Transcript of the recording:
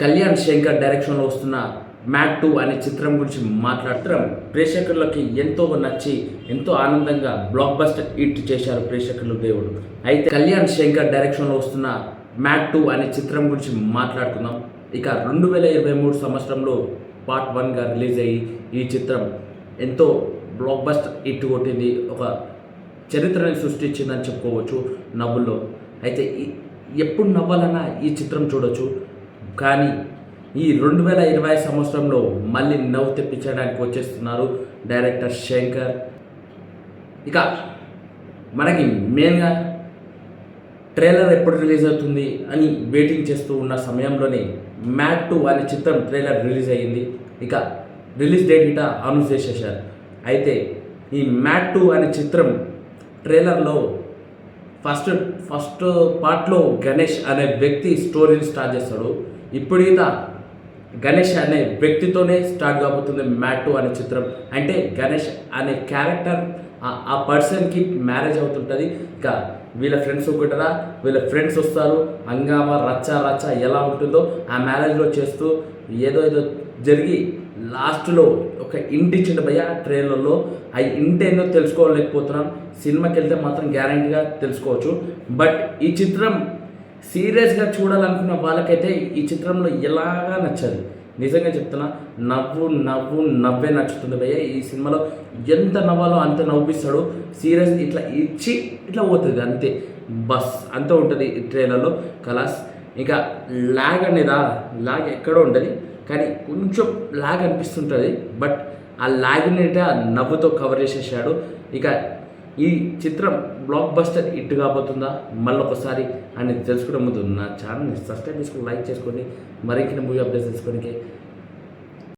కళ్యాణ్ శంకర్ డైరెక్షన్లో వస్తున్న మ్యాడ్ 2 అనే చిత్రం గురించి మాట్లాడటం ప్రేక్షకులకి ఎంతో నచ్చి ఎంతో ఆనందంగా బ్లాక్ బస్టర్ హిట్ చేశారు ప్రేక్షకులు దేవుడు. అయితే కళ్యాణ్ శంకర్ డైరెక్షన్లో వస్తున్న మ్యాడ్ 2 అనే చిత్రం గురించి మాట్లాడుకుందాం. ఇక 2023 సంవత్సరంలో పార్ట్ 1గా రిలీజ్ అయ్యి ఈ చిత్రం ఎంతో బ్లాక్ బస్టర్ హిట్ కొట్టింది. ఒక చరిత్రని సృష్టించిందని చెప్పుకోవచ్చు నవ్వుల్లో. అయితే ఎప్పుడు నవ్వాలన్నా ఈ చిత్రం చూడొచ్చు. కానీ ఈ 2020 సంవత్సరంలో మళ్ళీ నవ్వు తెప్పించడానికి వచ్చేస్తున్నారు డైరెక్టర్ శంకర్. ఇక మనకి మెయిన్గా ట్రైలర్ ఎప్పుడు రిలీజ్ అవుతుంది అని వెయిటింగ్ చేస్తూ ఉన్న సమయంలోనే మ్యాడ్ 2 అనే చిత్రం ట్రైలర్ రిలీజ్ అయ్యింది. ఇక రిలీజ్ డేట్ ఇట అనౌన్స్ చేసేసారు. అయితే ఈ మ్యాడ్ 2 అనే చిత్రం ట్రైలర్లో ఫస్ట్ పార్ట్లో గణేష్ అనే వ్యక్తి స్టోరీని స్టార్ట్ చేస్తాడు. ఇప్పుడు గణేష్ అనే వ్యక్తితోనే స్టార్ట్ కాబోతుంది మ్యాడ్ 2 అనే చిత్రం. అంటే గణేష్ అనే క్యారెక్టర్ ఆ పర్సన్కి మ్యారేజ్ అవుతుంటుంది. ఇక వీళ్ళ ఫ్రెండ్స్ ఒకటరా వీళ్ళ ఫ్రెండ్స్ వస్తారు, హంగామా రచ్చ ఎలా ఉంటుందో ఆ మ్యారేజ్లో చేస్తూ ఏదో జరిగి లాస్ట్లో ఒక ఇంటి ఇచ్చిండు భయ్య ట్రైలర్లో. ఆ ఇంటి ఏందో తెలుసుకోలేకపోతున్నాం. సినిమాకి వెళ్తే మాత్రం గ్యారంటీగా తెలుసుకోవచ్చు. బట్ ఈ చిత్రం సీరియస్గా చూడాలనుకున్న వాళ్ళకైతే ఈ చిత్రంలో ఎలాగా నచ్చదు. నిజంగా చెప్తున్నా, నవ్వే నచ్చుతుంది భయ్య. ఈ సినిమాలో ఎంత నవ్వాలో అంత నవ్విస్తాడు. సీరియస్ ఇట్లా ఇచ్చి ఇట్లా పోతుంది అంతే, బస్ అంతా ఉంటుంది ఈ ట్రైలర్లో కలాస్. ఇంకా లాగ్ లాగ్ ఎక్కడో ఉంటుంది, కానీ కొంచెం లాగ్ అనిపిస్తుంటుంది. బట్ ఆ లాగ్ని నవ్వుతో కవర్ చేసేసాడు. ఇక ఈ చిత్రం బ్లాక్ బస్టర్ హిట్ కాబోతుందా మళ్ళొకసారి అని తెలుసుకునే ముందు నా ఛానల్ని సబ్స్క్రైబ్ చేసుకొని లైక్ చేసుకోండి. మరిన్ని మూవీ అప్డేట్స్ తెలుసుకోవడానికి